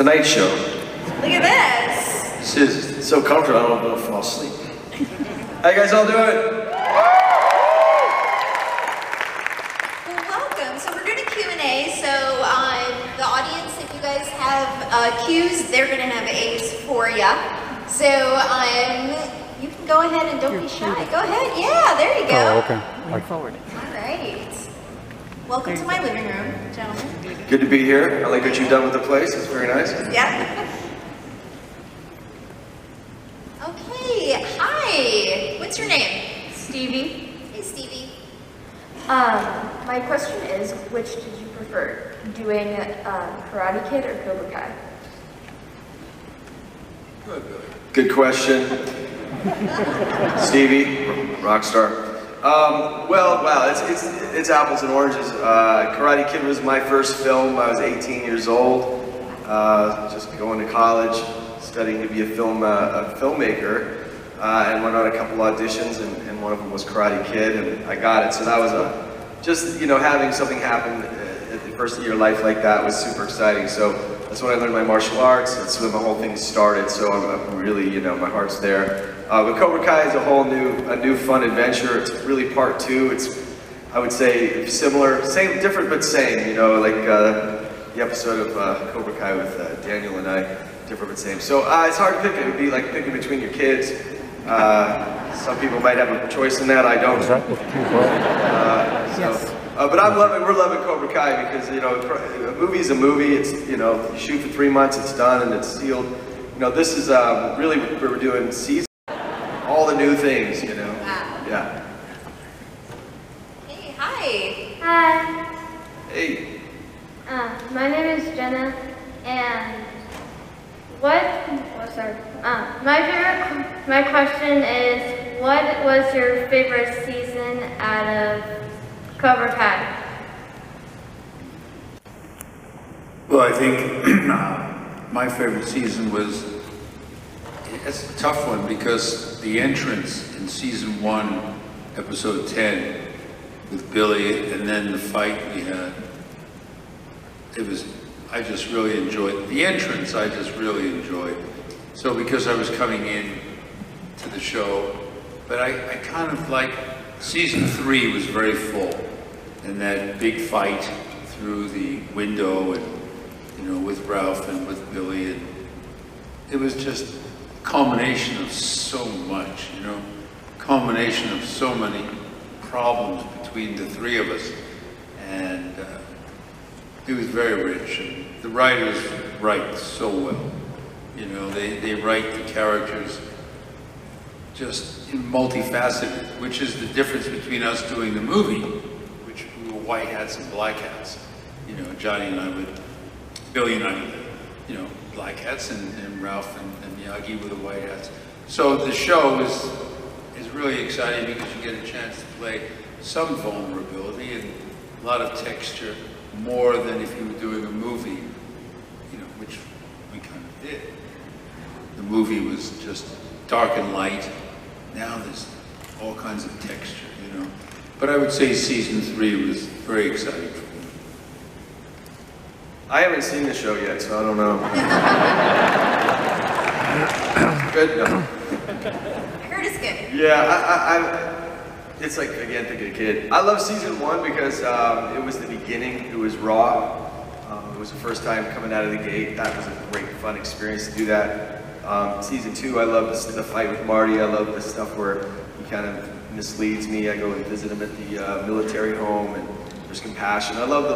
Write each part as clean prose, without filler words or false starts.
Tonight Show. Look at this. This is so comfortable, I don't know if I'll fall asleep. How you guys all doing? Well, welcome. So we're doing a Q&A. So the audience, if you guys have Q's, they're going to have A's for you. So you can go ahead and don't be shy. Go ahead. Yeah, there you go. Oh, okay. Lean forward. All right. Welcome to my living room, gentlemen. Good to be here. I like what you've done with the place. It's very nice. Yeah. Okay. Hi. What's your name? Stevie. Hey, Stevie. My question is, which did you prefer, doing Karate Kid or Cobra Kai? Good question. Stevie, rock star. Well, wow, it's apples and oranges. Karate Kid was my first film. I was 18 years old, just going to college, studying to be a filmmaker, and went on a couple auditions, and one of them was Karate Kid, and I got it. So that was just, you know, having something happen at the first of your life like that was super exciting. So that's when I learned my martial arts. That's when the whole thing started. So I'm really, you know, my heart's there. But Cobra Kai is a whole new fun adventure. It's really part two. It's, I would say, similar, same, different but same. You know, like the episode of Cobra Kai with Daniel and I, different but same. So it's hard to pick. It would be like picking between your kids. Some people might have a choice in that. I don't. But we're loving Cobra Kai because, you know, a movie's a movie. It's, you know, you shoot for 3 months, it's done, and it's sealed. You know, this is really what we're doing season. All the new things, you know. Wow. Yeah. Hey, hi. Hi. Hey. My name is Jenna, and my question is, what was your favorite season out of Cobra Kai? Well, I think my favorite season was, it's a tough one because the entrance in season 1, episode 10, with Billy, and then the fight we had, I just really enjoyed the entrance. I just really enjoyed. So because I was coming in to the show, but I kind of like, season 3 was very full, and that big fight through the window, and, you know, with Ralph and with Billy, and it was just a culmination of so much, you know, culmination of so many problems between the three of us, and it was very rich. And the writers write so well, you know, they write the characters just multifaceted, which is the difference between us doing the movie, which we were white hats and black hats. You know, Johnny and I would, Billy and I would, you know, black hats, and Ralph and Miyagi were the white hats. So the show is really exciting because you get a chance to play some vulnerability and a lot of texture, more than if you were doing a movie, you know, which we kind of did. The movie was just dark and light. Now there's all kinds of texture, you know. But I would say season 3 was very exciting for me. I haven't seen the show yet, so I don't know. Good? No. I heard it's good. Yeah, it's like, again, thinking a kid. I love season 1 because it was the beginning, it was raw. It was the first time coming out of the gate. That was a great, fun experience to do that. Season 2, I love the fight with Marty. I love the stuff where he kind of misleads me. I go and visit him at the military home, and there's compassion. I love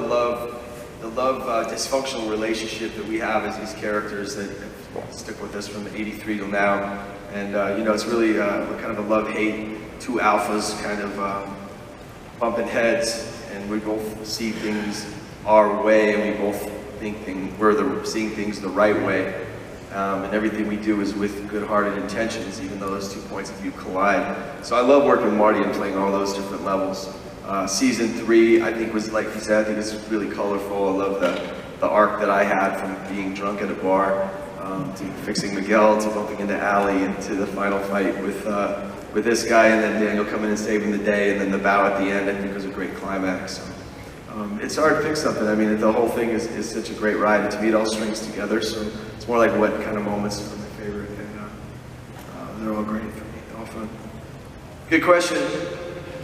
the dysfunctional relationship that we have as these characters that stick with us from '83 till now. And you know, it's really kind of a love-hate, two alphas kind of bumping heads, and we both see things our way, and we both think we're seeing things the right way. And everything we do is with good-hearted intentions, even though those 2 points of view collide. So I love working with Marty and playing all those different levels. Season 3, I think, was, like you said, I think it's really colorful. I love the arc that I had from being drunk at a bar to fixing Miguel, to bumping into Allie, and to the final fight with this guy, and then Daniel coming and saving the day, and then the bow at the end, I think, was a great climax. So it's hard to pick something. I mean, the whole thing is such a great ride, and to me it all strings together, so it's more like what kind of moments are my favorite, and they're all great for me, all fun. Good question.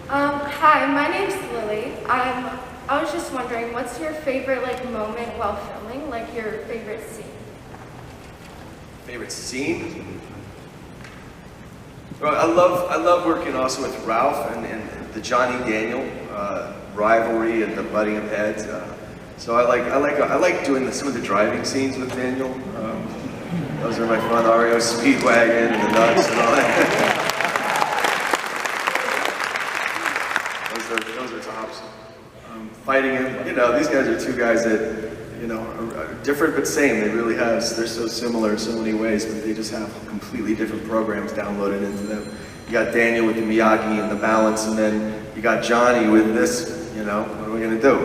Hi, my name's Lily. I was just wondering, what's your favorite moment while filming, your favorite scene? Favorite scene? Well, I love working also with Ralph and the Johnny Daniel rivalry and the butting of heads. So I like doing some of the driving scenes with Daniel. Those are my fun. REO Speedwagon and the nuts and all that. those are tops. Fighting him, these guys are two guys that are different but same. They really have. They're so similar in so many ways, but they just have completely different programs downloaded into them. You got Daniel with the Miyagi and the balance, and then you got Johnny with this. What are we gonna do?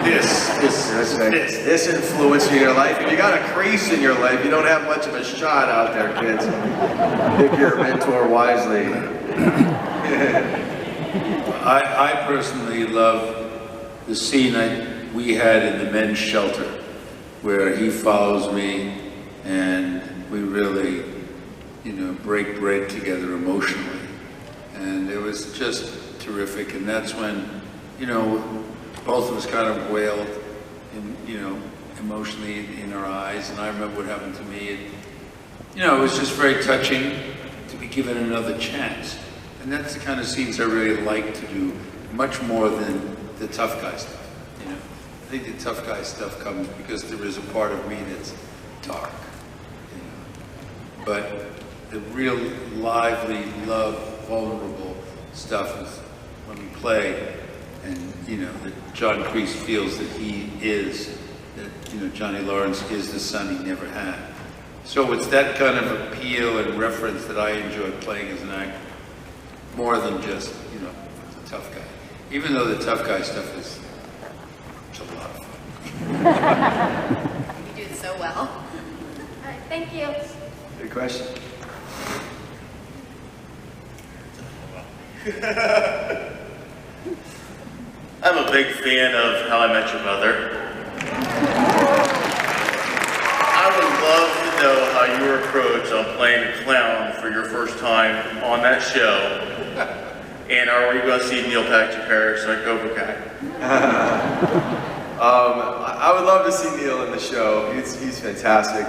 This influence in your life. If you got a crease in your life, you don't have much of a shot out there, kids. Pick your mentor wisely. I personally love the scene we had in the men's shelter, where he follows me and we really, break bread together emotionally. And it was just terrific. And that's when, both of us kind of wailed, emotionally in our eyes. And I remember what happened to me. And, it was just very touching to be given another chance. And that's the kind of scenes I really like to do, much more than the tough guy stuff. I think the tough guy stuff comes because there is a part of me that's dark. But the real lively, love, vulnerable stuff is when we play, and that John Kreese feels that he is, that Johnny Lawrence is the son he never had. So it's that kind of appeal and reference that I enjoy playing as an actor, more than just the tough guy. Even though the tough guy stuff is a lot of fun. You do it so well. All right, thank you. Good question. I'm a big fan of How I Met Your Mother. I would love to know how your approach on playing a clown for your first time on that show. And are we going to see Neil Patrick Harris on Cobra Kai? I would love to see Neil in the show. He's fantastic.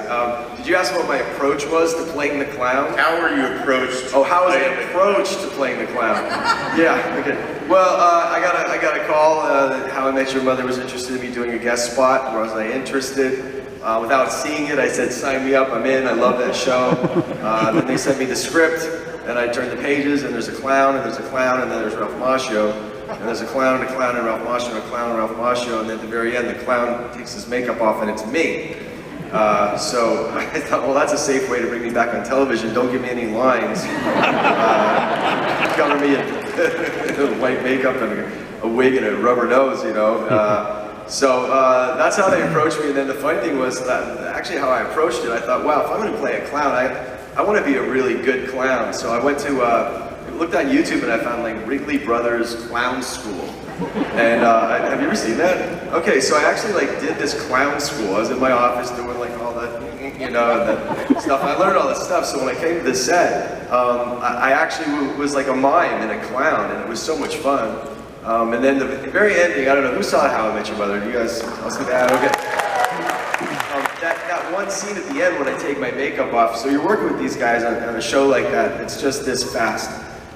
Did you ask what my approach was to playing the clown? How were you approached? Oh, how was I approached to playing the clown? Yeah, okay. Well, I got a call that How I Met Your Mother was interested in me doing a guest spot. Was I interested? Without seeing it, I said, sign me up, I'm in, I love that show. Then they sent me the script, and I turned the pages, and there's a clown, and there's a clown, and then there's Ralph Macchio. And there's a clown, and a clown, and Ralph Macchio, and a clown, and Ralph Macchio, and then at the very end, the clown takes his makeup off, and it's me. So I thought, well, that's a safe way to bring me back on television. Don't give me any lines. Cover me in white makeup and a wig and a rubber nose, So that's how they approached me. And then the funny thing was that actually how I approached it, I thought, wow, if I'm going to play a clown, I want to be a really good clown. So I went to looked on YouTube and I found Wrigley Brothers Clown School. And have you ever seen that? Okay, so I actually did this clown school. I was in my office doing all that, the stuff. I learned all this stuff. So when I came to the set, I actually was like a mime and a clown, and it was so much fun. And then the very ending, I don't know who saw How I Met Your Mother. Do you guys all see that? Okay. That one scene at the end when I take my makeup off. So you're working with these guys on a show like that. It's just this fast.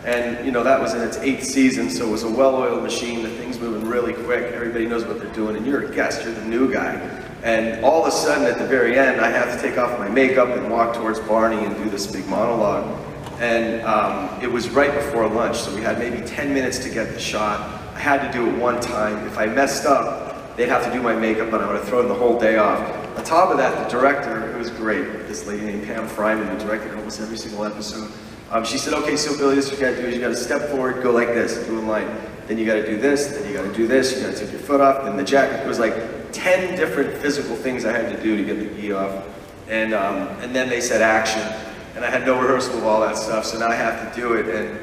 And that was in its 8th season, so it was a well-oiled machine. The thing's moving really quick. Everybody knows what they're doing, and you're a guest. You're the new guy. And all of a sudden, at the very end, I have to take off my makeup and walk towards Barney and do this big monologue. And it was right before lunch, so we had maybe 10 minutes to get the shot. I had to do it one time. If I messed up, they'd have to do my makeup, and I would have thrown the whole day off. On top of that, the director, it was great. This lady named Pam Fryman, who directed almost every single episode. She said, okay, so Billy, this is what you gotta do is you gotta step forward, go like this, do a line. Then you gotta do this, then you gotta do this, you gotta take your foot off, then the jacket. It was 10 different physical things I had to do to get the gi off. And then they said action. And I had no rehearsal of all that stuff, so now I have to do it. And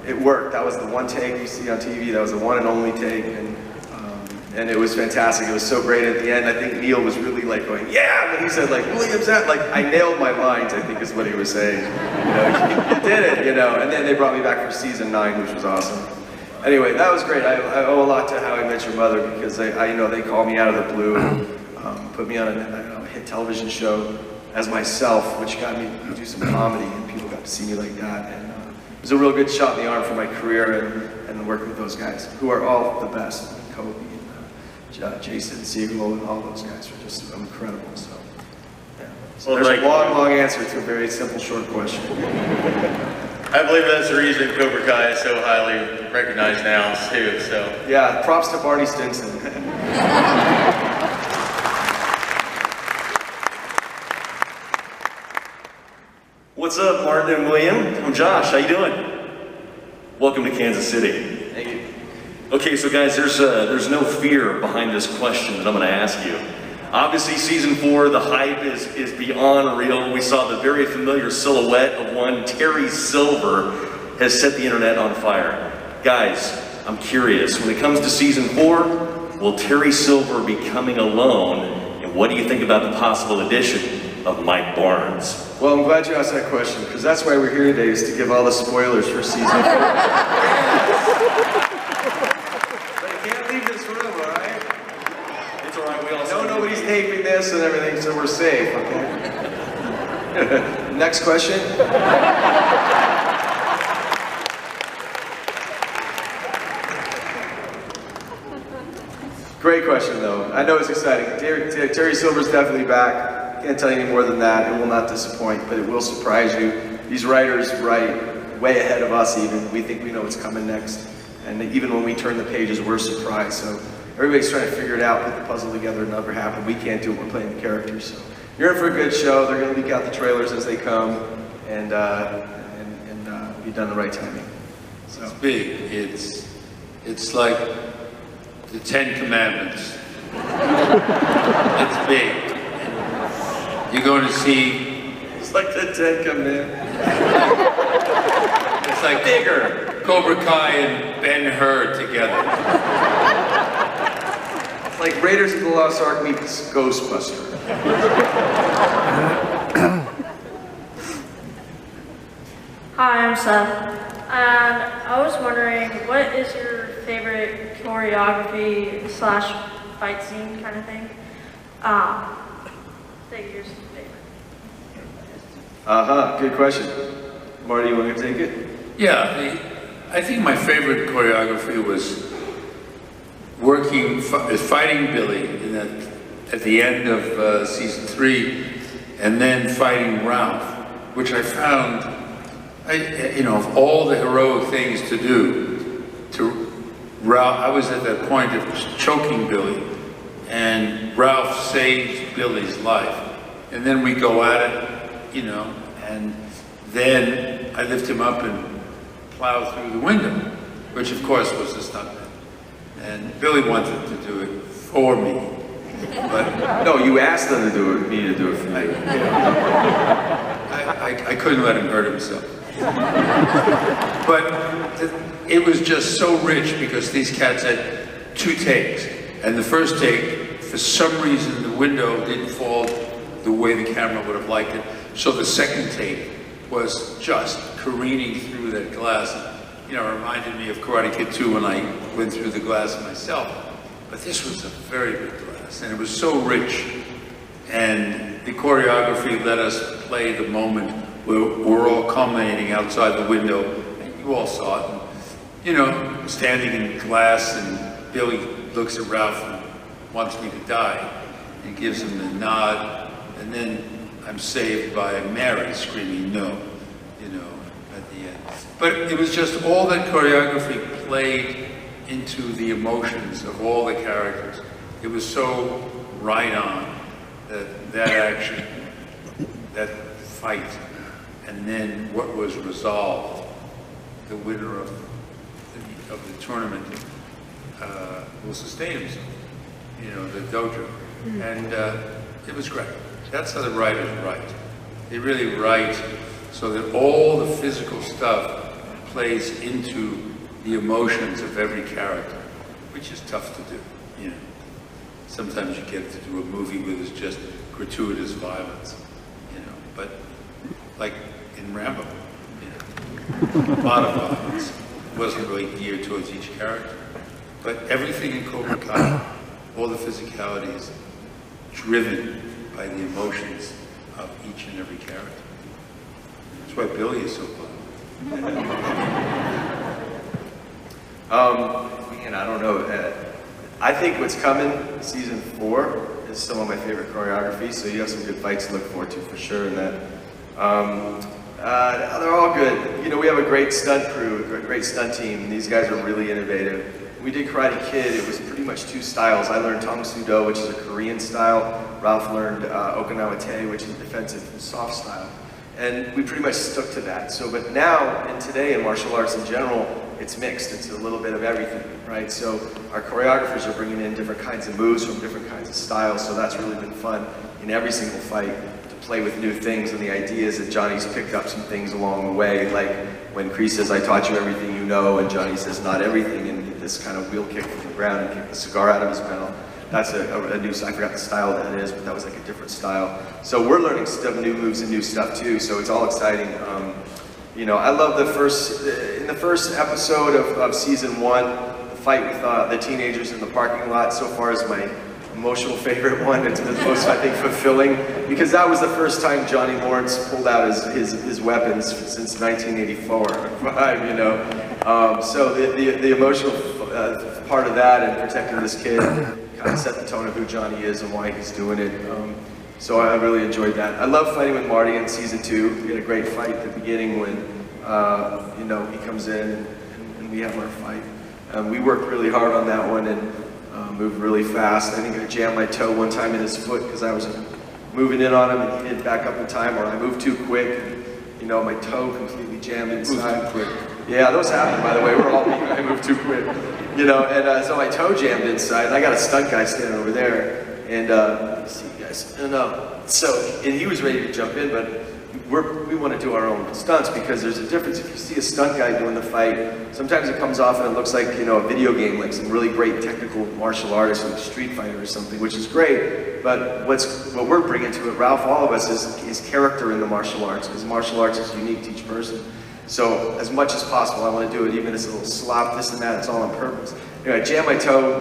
it worked. That was the one take you see on TV. That was the one and only take. And And it was fantastic. It was so great at the end. I think Neil was really like going, yeah, when he said like, William's that, like I nailed my lines, I think is what he was saying. You know, you did it, you know. And then they brought me back for season 9, which was awesome. Anyway, that was great. I owe a lot to How I Met Your Mother because I you know, they called me out of the blue, put me on a hit television show as myself, which got me to do some comedy, and people got to see me like that. And it was a real good shot in the arm for my career and working with those guys, who are all the best. Kove and Jason Segel and all those guys are just incredible. So, yeah. So well, there's a long answer to a very simple, short question. I believe that's the reason Cobra Kai is so highly recognized now, too. So yeah, props to Barney Stinson. What's up, Martin and William? I'm Josh. How you doing? Welcome to Kansas City. Thank you. Okay, so guys, there's no fear behind this question that I'm going to ask you. Obviously, season 4, the hype is beyond real. We saw the very familiar silhouette of one Terry Silver has set the internet on fire. Guys, I'm curious. When it comes to season 4, will Terry Silver be coming alone? And what do you think about the possible addition of Mike Barnes? Well, I'm glad you asked that question, because that's why we're here today, is to give all the spoilers for season 4. But you can't leave this room, all right? It's all right, we all know nobody's taping this and everything, so we're safe, okay? Next question. Great question, though. I know it's exciting. Terry Silver's definitely back. Can't tell you any more than that. It will not disappoint, but it will surprise you. These writers write way ahead of us even. We think we know what's coming next. And even when we turn the pages, we're surprised. So everybody's trying to figure it out, put the puzzle together, it never happened. We can't do it, we're playing the characters. So you're in for a good show. They're going to leak out the trailers as they come, and be done the right timing. So. It's big. It's like the 10 Commandments. It's big. You're going to see... It's like the 10 Commandments. It's like bigger. Cobra Kai and Ben-Hur together. It's like Raiders of the Lost Ark meets Ghostbusters. Hi, I'm Seth, and I was wondering, what is your favorite choreography / fight scene kind of thing? Figures favorite. Good question. Marty, you want to take it? Yeah, I think my favorite choreography was fighting Billy at the end of season 3, and then fighting Ralph, which I found, of all the heroic things to do, Ralph, I was at that point of choking Billy, and Ralph saves Billy's life. And then we go at it, and then I lift him up and plow through the window, which of course was a stuntman. And Billy wanted to do it for me. But no, you asked them to do it, me to do it for me. I couldn't let him hurt himself. But it was just so rich because these cats had 2 takes. And the first take, for some reason, the window didn't fall the way the camera would have liked it. So the second take was just careening through that glass. It reminded me of Karate Kid 2 when I went through the glass myself. But this was a very big glass, and it was so rich. And the choreography let us play the moment where we're all culminating outside the window, and you all saw it. And, standing in glass, and Billy looks at Ralph and wants me to die, and gives him the nod, and then I'm saved by Mary screaming no, at the end. But it was just all that choreography played into the emotions of all the characters. It was so right on, that action, that fight, and then what was resolved, the winner of the tournament will sustain himself, the dojo. And it was great. That's how the writers write. They really write so that all the physical stuff plays into the emotions of every character, which is tough to do. You know, sometimes you get to do a movie where there's just gratuitous violence, you know, but like in Rambo, you know, a lot of violence. It wasn't really geared towards each character. But everything in Cobra Kai, all the physicality is driven by the emotions of each and every character. That's why Billy is so fun. Man, I don't know. I think what's coming, season 4, is some of my favorite choreography, so you have some good fights to look forward to for sure in that. They're all good. You know, we have a great stunt crew, a great stunt team, and these guys are really innovative. We did Karate Kid, it was pretty much 2 styles. I learned Tong Soo Do, which is a Korean style. Ralph learned Okinawa Te, which is a defensive soft style. And we pretty much stuck to that. So, but now, and today in martial arts in general, it's mixed. It's a little bit of everything, right? So our choreographers are bringing in different kinds of moves from different kinds of styles. So that's really been fun in every single fight to play with new things. And the idea is that Johnny's picked up some things along the way, like when Kree says, "I taught you everything you know," and Johnny says, "Not everything," and this kind of wheel kick from the ground and kick the cigar out of his mouth. That's a new, I forgot the style that is, but that was like a different style. So we're learning stuff, new moves and new stuff too, so it's all exciting. You know, I love in the first episode of season 1, the fight with the teenagers in the parking lot so far is my emotional favorite one. It's the most, I think, fulfilling, because that was the first time Johnny Lawrence pulled out his weapons since 1984, you know. So the emotional part of that and protecting this kid kind of set the tone of who Johnny is and why he's doing it. So I really enjoyed that. I love fighting with Marty in season 2. We had a great fight at the beginning when you know, he comes in and we have our fight. We worked really hard on that one and moved really fast. I think I jammed my toe one time in his foot because I was moving in on him and he didn't back up in time, or I moved too quick and, you know, my toe completely jammed inside. Moved too quick. Yeah, those happen, by the way. We're all I moved too quick. You know, and so my toe jammed inside, and I got a stunt guy standing over there, and you see you guys, and he was ready to jump in, but we want to do our own stunts because there's a difference. If you see a stunt guy doing the fight, sometimes it comes off and it looks like, you know, a video game, like some really great technical martial artist, like Street Fighter or something, which is great, but what we're bringing to it, Ralph, all of us, is character in the martial arts, because martial arts is unique to each person. So as much as possible, I want to do it, even if it's a little slop, this and that, it's all on purpose. Anyway, I jammed my toe,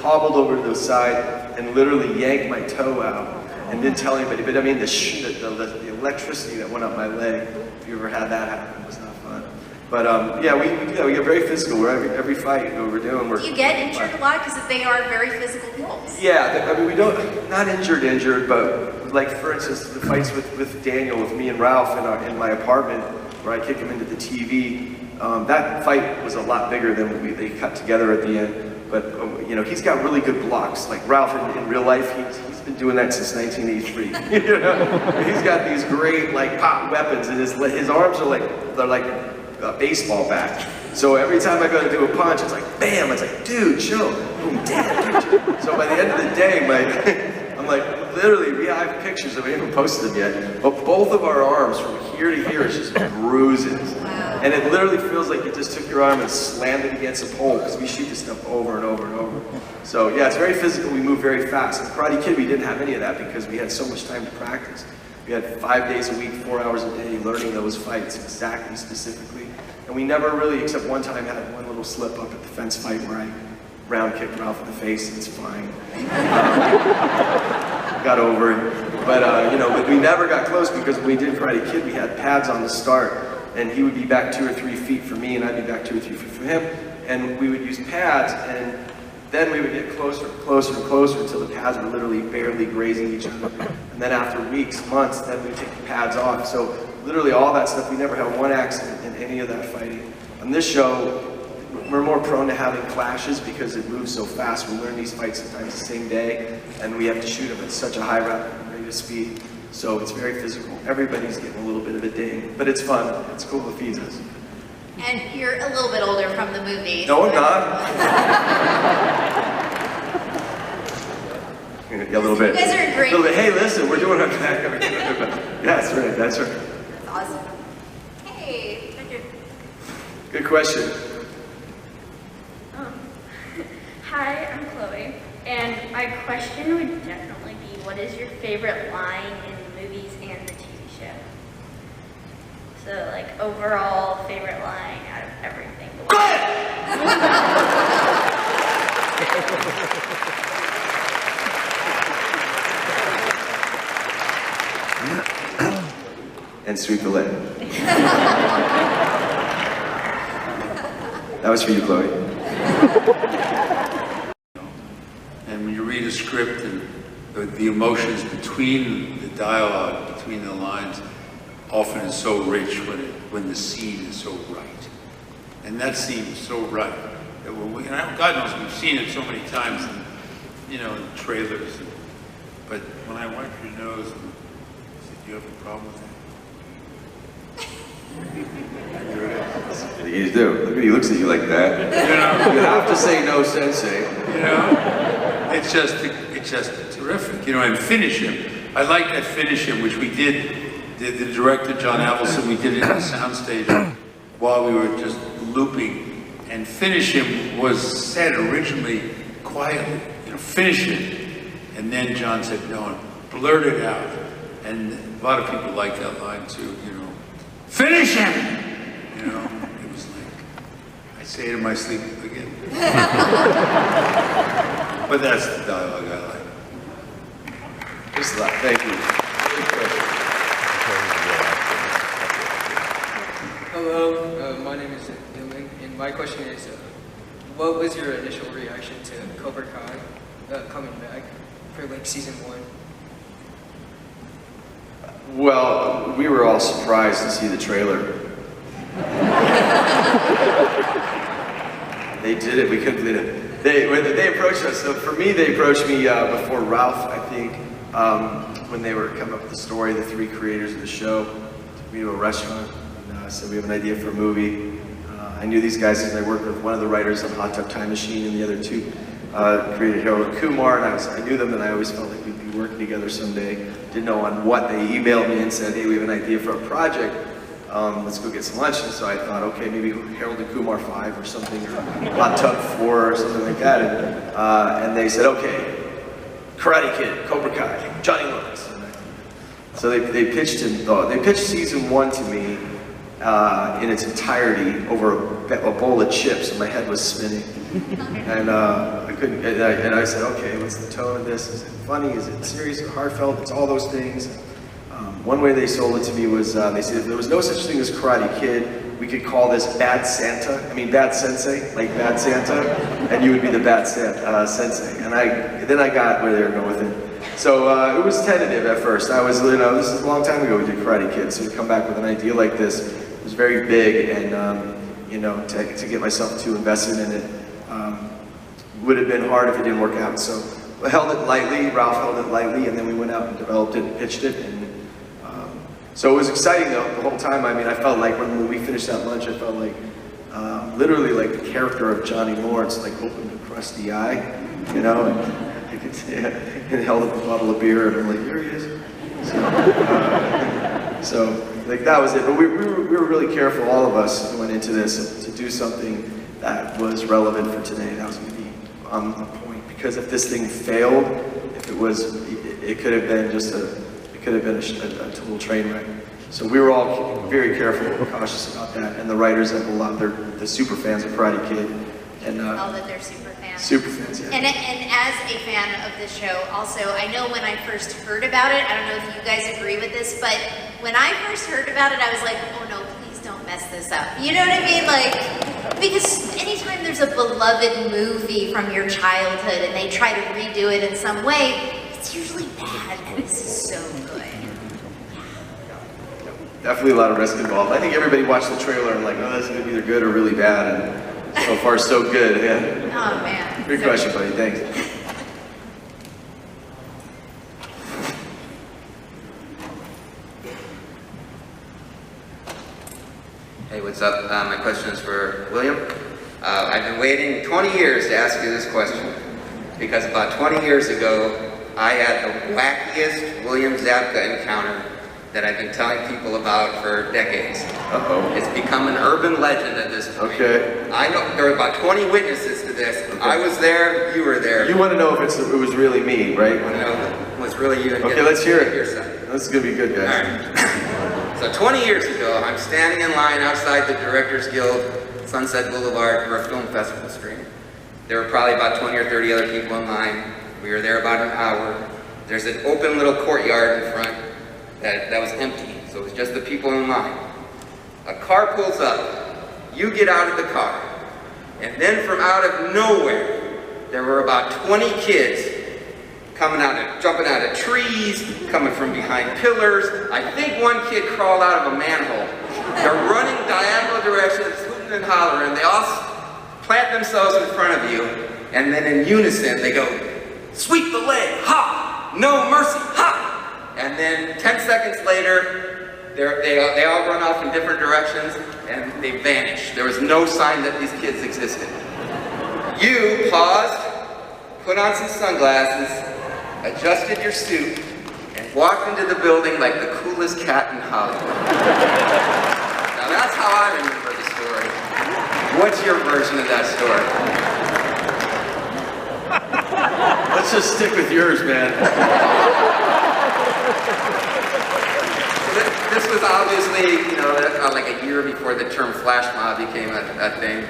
hobbled over to the side, and literally yanked my toe out, and didn't tell anybody. But I mean, the electricity that went up my leg, if you ever had that happen, was not fun. But yeah, we get very physical. Every fight we're doing. Do you get injured a lot because they are very physical people? Yeah, I mean, we don't, not injured, but like for instance, the fights with Daniel, with me and Ralph in my apartment, where I kick him into the TV. That fight was a lot bigger than they cut together at the end. But you know, he's got really good blocks. Like Ralph in real life, he's been doing that since 1983. You know, he's got these great like pop weapons, and his arms are they're like a baseball bat. So every time I go to do a punch, it's like bam. It's like, dude, chill. Boom, damn, dude. So by the end of the day, I'm like, literally, I have pictures of it. I haven't posted them yet. But both of our arms from here to here is just bruises. Wow. And it literally feels like you just took your arm and slammed it against a pole, because we shoot this stuff over and over and over. So yeah, it's very physical. We move very fast. In Karate Kid, we didn't have any of that because we had so much time to practice. We had 5 days a week, 4 hours a day, learning those fights exactly, specifically. And we never really, except one time, had one little slip up at the fence fight where I round kicked Ralph in the face. It's fine. Got over it. But you know, but we never got close because when we did Karate Kid, we had pads on the start, and he would be back 2 or 3 feet from me, and I'd be back 2 or 3 feet from him, and we would use pads, and then we would get closer and closer and closer until the pads were literally barely grazing each other. And then after weeks, months, then we'd take the pads off. So literally all that stuff, we never had one accident in any of that fighting. On this show, we're more prone to having clashes because it moves so fast. We learn these fights sometimes the same day, and we have to shoot them at such a high rate of speed. So it's very physical. Everybody's getting a little bit of a ding, but it's fun. It's cool. It feeds us. And you're a little bit older from the movie. No, I'm not. Yeah, a little bit. You guys are great. A little bit. Hey, listen, we're doing our back. Yeah, that's right. That's right. That's awesome. Hey. Thank you. Good question. Hi, I'm Chloe, And my question would definitely be, what is your favorite line in the movies and the TV show? So, like, overall favorite line out of everything. Go ahead! And sweep the leg. That was for you, Chloe. And when you read a script and the emotions between the dialogue, between the lines, often is so rich when the scene is so right. And that scene is so right. That when we, and God knows we've seen it so many times in, in trailers. But when I wiped your nose, I said, do you have a problem with that? You do. Look at he looks at you like that. You have to say no, sensei. It's just terrific. And finish him. I like that finish him, which we did. The director John Avildsen, we did it in the soundstage while we were just looping. And finish him was said originally quietly. Finish him. And then John said no, and blurt it out. And a lot of people like that line too. Finish him! It was like, I say it in my sleep again. But that's the dialogue I like. Thanks a lot, thank you. Hello, my name is Dylan, and my question is, what was your initial reaction to Cobra Kai coming back for season 1? Well, we were all surprised to see the trailer. They did it, we couldn't believe it. They approached us, so for me, they approached me before Ralph, I think, when they were coming up with the story, the 3 creators of the show, took me to a restaurant, and said we have an idea for a movie. I knew these guys because I worked with one of the writers on Hot Tub Time Machine, and the other 2 created Harold and Kumar, and I knew them, and I always felt like we'd be working together someday. Didn't know on what. They emailed me and said, hey, we have an idea for a project. Let's go get some lunch. And so I thought, okay, maybe Harold and Kumar 5 or something, or Hot Tub 4 or something like that. And they said, okay, Karate Kid, Cobra Kai, Johnny Lawrence. So they pitched they pitched season 1 to me in its entirety over a bowl of chips, and my head was spinning. And I couldn't, and I said, okay, what's the tone of this? Is it funny? Is it serious or heartfelt? It's all those things. One way they sold it to me was, they said if there was no such thing as Karate Kid, we could call this Bad Sensei, like Bad Santa, and you would be the Bad Sensei. And then I got where they were going with it. So it was tentative at first. I was, this is a long time ago we did Karate Kid, so to come back with an idea like this was very big, and to get myself too invested in it would have been hard if it didn't work out. So I held it lightly, Ralph held it lightly, and then we went out and developed it and pitched it. And so it was exciting though, the whole time. I mean, I felt like when we finished that lunch, I felt like literally like the character of Johnny Lawrence, like opened a crusty eye, and I could see it, and held up a bottle of beer, and I'm like, here he is. So like that was it. But we were really careful, all of us, going into this, to do something that was relevant for today. That was going to be on point, because if this thing failed, it could have been a total train wreck. So we were all very careful and cautious about that, and the writers have a lot. They're the super fans of Karate Kid, and that they're super fans. Super fans, yeah. And as a fan of the show, also, I know when I first heard about it, I don't know if you guys agree with this, but when I first heard about it, I was like, oh no, please don't mess this up. You know what I mean? Like, because anytime there's a beloved movie from your childhood and they try to redo it in some way, it's usually bad, and this is so good. Definitely a lot of risk involved. I think everybody watched the trailer and like, oh, this is going to be either good or really bad, and so far so good, yeah. Oh man. Great question, buddy, thanks. Hey, what's up? My question is for William. I've been waiting 20 years to ask you this question, because about 20 years ago, I had the wackiest William Zabka encounter that I've been telling people about for decades. Uh-oh. It's become an urban legend at this point. Okay. I know there are about 20 witnesses to this. Okay. I was there, you were there. You want to know if it was really me, right? I know it was really you. And Okay, let's hear it. Your side. This is going to be good, guys. All right. So 20 years ago, I'm standing in line outside the Directors Guild, Sunset Boulevard, for a film festival screening. There were probably about 20 or 30 other people in line. We were there about an hour. There's an open little courtyard in front that was empty, so it was just the people in line. A car pulls up. You get out of the car. And then from out of nowhere, there were about 20 kids jumping out of trees, coming from behind pillars. I think one kid crawled out of a manhole. They're running diagonal directions, hooting and hollering. They all plant themselves in front of you, and then in unison they go, sweep the leg, ha! No mercy, ha! And then 10 seconds later, they all run off in different directions, and they vanish. There was no sign that these kids existed. You paused, put on some sunglasses, adjusted your suit, and walked into the building like the coolest cat in Hollywood. Now that's how I remember the story. What's your version of that story? Let's just stick with yours, man. This was obviously, like a year before the term flash mob became a thing.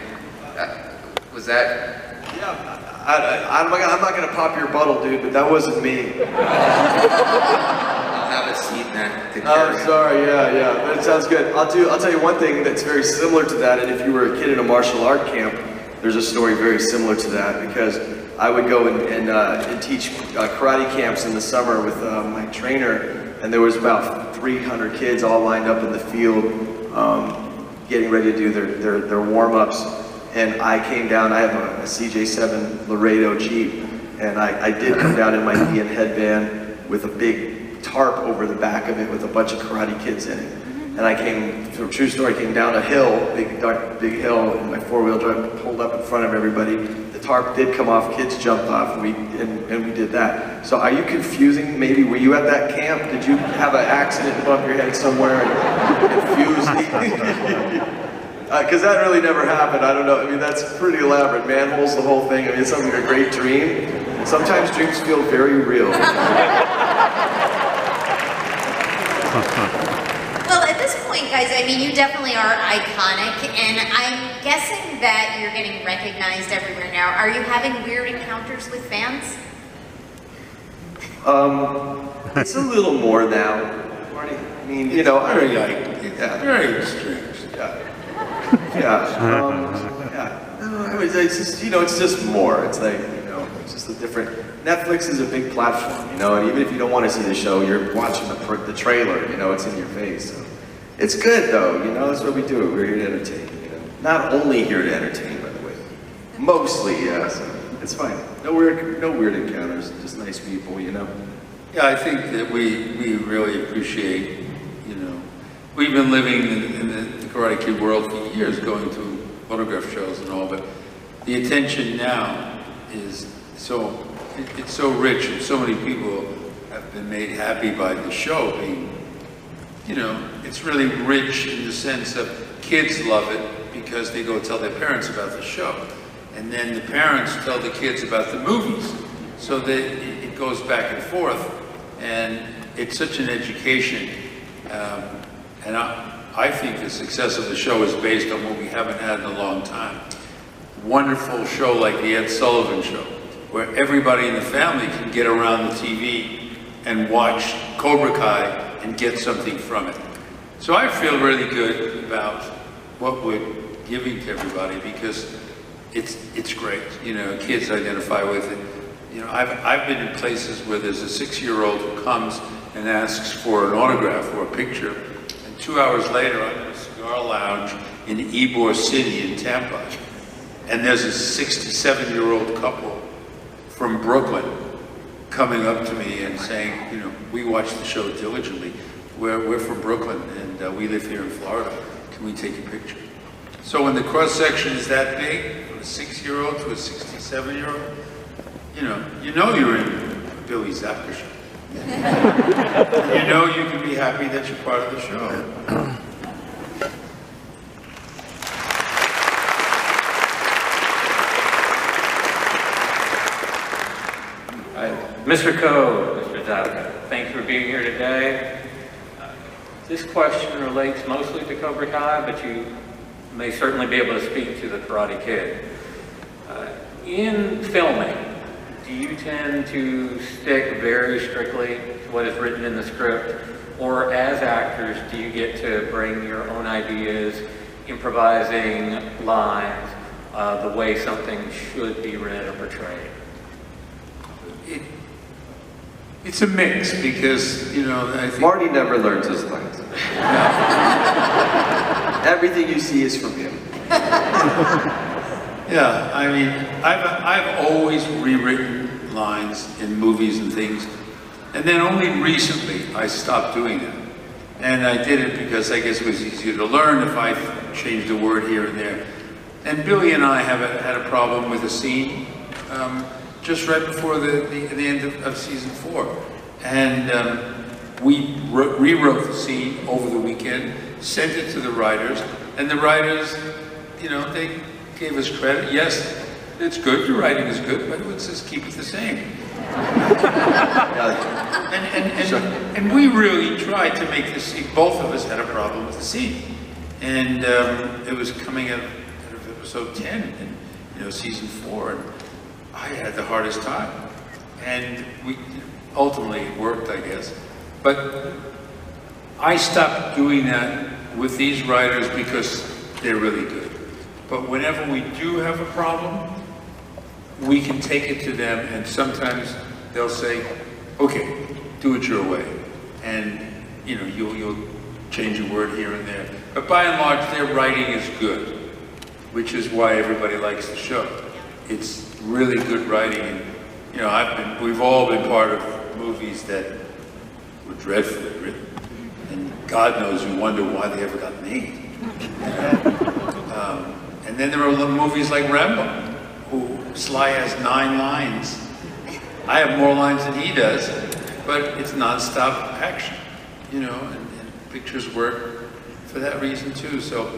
Was that? Yeah. I'm not going to pop your bottle, dude, but that wasn't me. I'll have a seat then. Oh, sorry, yeah. That sounds good. I'll tell you one thing that's very similar to that, and if you were a kid in a martial art camp, there's a story very similar to that, because I would go and teach karate camps in the summer with my trainer, and there was about 300 kids all lined up in the field getting ready to do their warm-ups. And I came down, I have a CJ7 Laredo Jeep, and I did come down in my Indian headband with a big tarp over the back of it with a bunch of karate kids in it. And I came, true story, came down a hill, big hill, and my four-wheel drive pulled up in front of everybody. The tarp did come off, kids jumped off, and we did that. So are you confusing, maybe, were you at that camp? Did you have an accident and bump your head somewhere and confuse? Because that really never happened. I don't know. I mean, that's pretty elaborate. Manholes, the whole thing. I mean, it sounds like a great dream. Sometimes dreams feel very real. Well, at this point, guys, I mean, you definitely are iconic, and I'm guessing that you're getting recognized everywhere now. Are you having weird encounters with fans? It's a little more now. I mean, very strange. It's just, it's just more. It's like, it's just a different. Netflix is a big platform, and even if you don't want to see the show, you're watching the trailer, it's in your face. So. It's good though, that's what we do. We're here to entertain, Not only here to entertain, by the way. Mostly, yeah. So it's fine. No weird encounters. Just nice people, Yeah, I think that we really appreciate, we've been living in the Karate Kid world for years, going to autograph shows and all, but the attention now is it's so rich, and so many people have been made happy by the show being, it's really rich in the sense of kids love it because they go tell their parents about the show, and then the parents tell the kids about the movies, so that it goes back and forth, and it's such an education, and I think the success of the show is based on what we haven't had in a long time. Wonderful show like the Ed Sullivan Show, where everybody in the family can get around the TV and watch Cobra Kai and get something from it. So I feel really good about what we're giving to everybody because it's great. Kids identify with it. I've been in places where there's a 6-year-old who comes and asks for an autograph or a picture, and 2 hours later I'm in a cigar lounge in Ybor City in Tampa, and there's a 67-year-old couple from Brooklyn coming up to me and saying, we watch the show diligently. We're from Brooklyn and we live here in Florida. Can we take a picture? So when the cross-section is that big, from a 6-year-old to a 67-year-old, you know you're in Billy Zabka show. You can be happy that you're part of the show. Mr. Kove, Mr. Zabka, thanks for being here today. This question relates mostly to Cobra Kai, but you may certainly be able to speak to the Karate Kid. In filming, do you tend to stick very strictly to what is written in the script, or as actors, do you get to bring your own ideas, improvising lines, the way something should be read or portrayed? It's a mix because, you know, I think... Marty never learns his lines. Everything you see is from him. Yeah, I mean, I've always rewritten lines in movies and things, and then only recently I stopped doing that. And I did it because I guess it was easier to learn if I changed a word here and there. And Billy and I had a problem with a scene just right before the end of season 4. And we rewrote the scene over the weekend, sent it to the writers, and the writers, you know, they gave us credit. Yes, it's good, your writing is good, but let's just keep it the same. And we really tried to make this scene, both of us had a problem with the scene. And it was coming out of episode 10 in, you know, season 4, and I had the hardest time. And we ultimately it worked, I guess. But I stopped doing that with these writers because they're really good. But whenever we do have a problem, we can take it to them, and sometimes they'll say, okay, do it your way. And you know, you'll change a word here and there. But by and large, their writing is good, which is why everybody likes the show. It's really good writing. And, you know, we've all been part of movies that were dreadfully written. And God knows we wonder why they ever got made. And then there are little movies like Rambo, who Sly has 9 lines. I have more lines than he does, but it's non-stop action, you know, and pictures work for that reason too. So,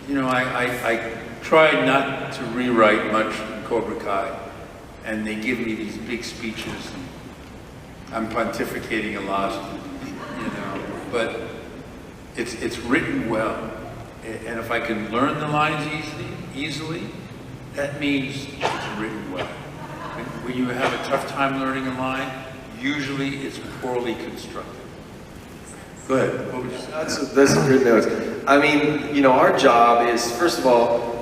you know, I try not to rewrite much in Cobra Kai, and they give me these big speeches, and I'm pontificating a lot, you know, but it's written well. And if I can learn the lines easily, that means it's written well. When you have a tough time learning a line, usually it's poorly constructed. Go ahead. What would you say? That's a good note. I mean, you know, our job is, first of all,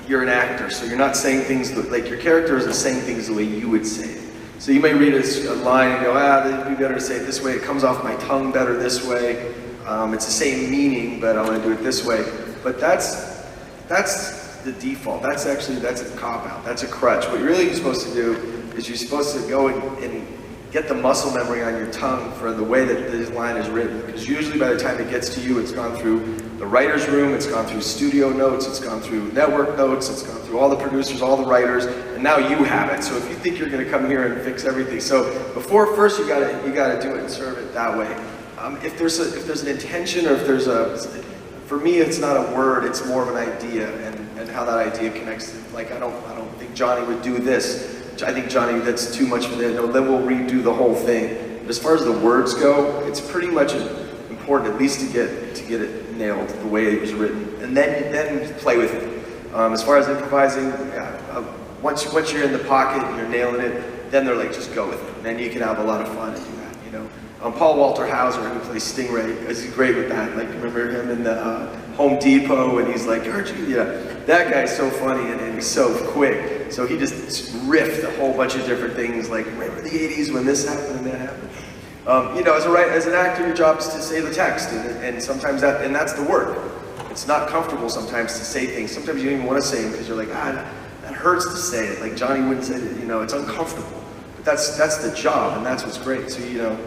you're an actor, so you're not saying things like your character isn't saying things the way you would say it. So you may read a line and go, it'd be better to say it this way. It comes off my tongue better this way. It's the same meaning, but I want to do it this way. But that's the default. That's a cop-out. That's a crutch. What you're really supposed to do is you're supposed to go and get the muscle memory on your tongue for the way that this line is written. Because usually by the time it gets to you, it's gone through the writer's room, it's gone through studio notes, it's gone through network notes, it's gone through all the producers, all the writers, and now you have it. So if you think you're going to come here and fix everything, so first you gotta do it and serve it that way. If there's an intention, or if there's for me it's not a word, it's more of an idea, and how that idea connects. Like I don't think Johnny would do this. I think Johnny, that's too much for that. No, then we'll redo the whole thing. But as far as the words go, it's pretty much important, at least to get it nailed the way it was written, and then play with it. As far as improvising, once you're in the pocket and you're nailing it, then they're like, just go with it. And then you can have a lot of fun and do that, you know. Paul Walter Hauser, who plays Stingray, is great with that. Like, remember him in the Home Depot, and he's like, aren't you? Yeah, that guy's so funny and he's so quick. So he just riffed a whole bunch of different things, like, remember the 80s when this happened and that happened? You know, as an actor, your job is to say the text, and sometimes that's the work. It's not comfortable sometimes to say things. Sometimes you don't even want to say them because you're like, that hurts to say it. Like Johnny wouldn't say it, you know, it's uncomfortable. But that's the job, and that's what's great. So, you know,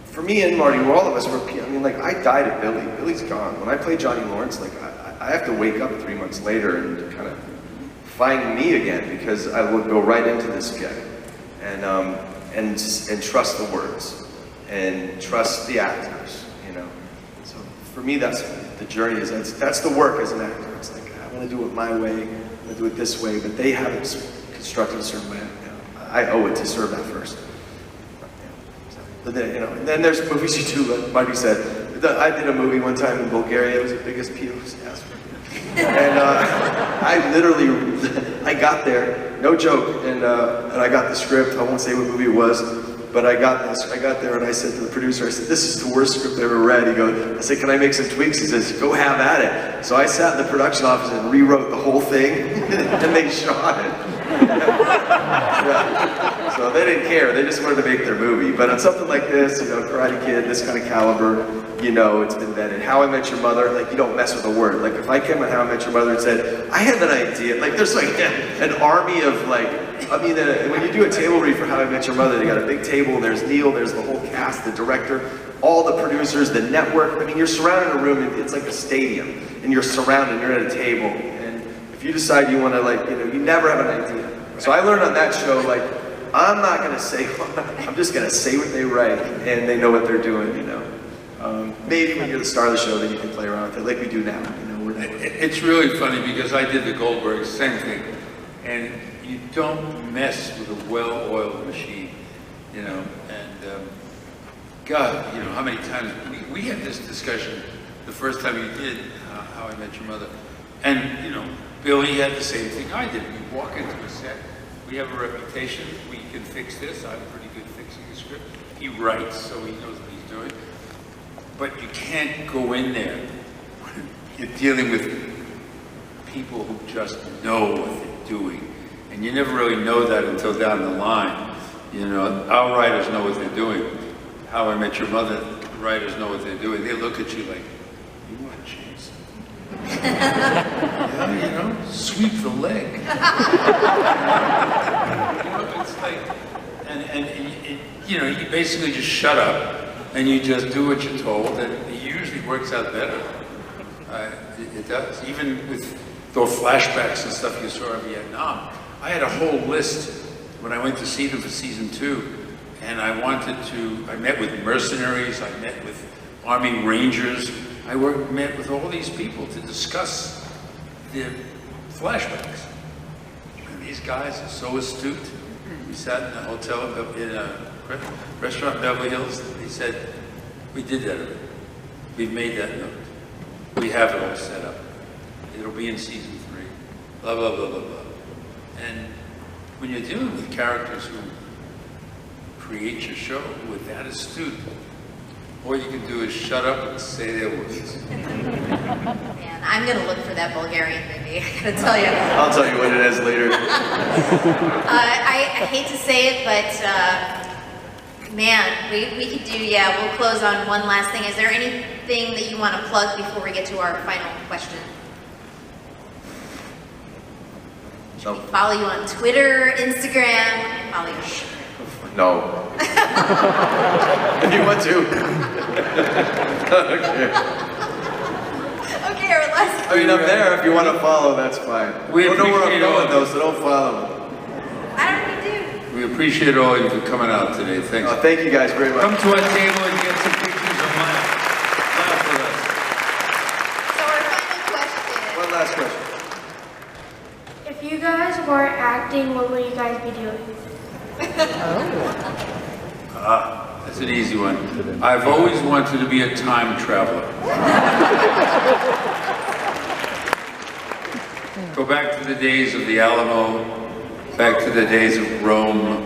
for me and Marty, all of us were, I mean, like, I died at Billy. Billy's gone. When I play Johnny Lawrence, like, I have to wake up 3 months later and kind of find me again, because I would go right into this guy and trust the words and trust the actors, you know. So for me, that's the journey. That's the work as an actor. It's like, I want to do it my way. I want to do it this way, but they have it constructed a certain way. You know, I owe it to serve that first. But then, you know, and then there's movies you do, like Marty said. I did a movie one time in Bulgaria. It was the biggest POS. And I literally, I got there, no joke, and I got the script. I won't say what movie it was, but I got there and I said to the producer, I said, this is the worst script I've ever read. He goes, I said, can I make some tweaks? He says, go have at it. So I sat in the production office and rewrote the whole thing, and they shot it. Yeah. So they didn't care, they just wanted to make their movie. But on something like this, you know, Karate Kid, this kind of caliber, you know, it's been vetted. How I Met Your Mother, like, you don't mess with a word. Like, if I came on How I Met Your Mother and said, I have an idea, like, there's like an army of like, I mean, when you do a table read for How I Met Your Mother, they got a big table, there's Neil, there's the whole cast, the director, all the producers, the network. I mean, you're surrounded in a room, it's like a stadium, and you're surrounded, you're at a table, and if you decide you want to, like, you know, you never have an idea. So I learned on that show, like, I'm not going to say, I'm just going to say what they write, and they know what they're doing, you know. Maybe when you're the star of the show, then you can play around with it, like we do now. You know, it's really funny because I did the Goldberg, same thing, and you don't mess with a well-oiled machine, you know. And God, you know, how many times we had this discussion the first time you did How I Met Your Mother, and you know, Billy had the same thing I did. We walk into a set, we have a reputation, we can fix this. I'm pretty good fixing the script. He writes, so he knows what he's doing. But you can't go in there when you're dealing with people who just know what they're doing. And you never really know that until down the line. You know, our writers know what they're doing. How I Met Your Mother, the writers know what they're doing. They look at you like, you want to change something? Yeah, you know, sweep the leg. You know, it's like, and you know, you basically just shut up. And you just do what you're told, and it usually works out better. It does. Even with those flashbacks and stuff you saw of Vietnam, I had a whole list when I went to see them for season 2, and I met with mercenaries, I met with Army Rangers, met with all these people to discuss their flashbacks. And these guys are so astute. We sat in a hotel, in a restaurant in Beverly Hills. He said, we did that already. We've made that note. We have it all set up. It'll be in season 3. Blah, blah, blah, blah, blah. And when you're dealing with characters who create your show with that astute, all you can do is shut up and say their words. Man, I'm gonna look for that Bulgarian movie, I gotta tell you. I'll tell you what it is later. I hate to say it, but man, we could do, yeah, we'll close on one last thing. Is there anything that you want to plug before we get to our final question? Should we follow you on Twitter, Instagram? Follow you. No. If you want to. Okay. Okay, our last. I mean, I'm there. If you want to follow, that's fine. We don't know where I'm going though, so don't follow me. I don't really do. We appreciate all of you for coming out today. Thanks. Thank you guys very much. Come to our table and get some pictures and laugh. Laugh with us. So our final question. One last question. If you guys weren't acting, what would you guys be doing? That's an easy one. I've always wanted to be a time traveler. Go back to the days of the Alamo, back to the days of Rome,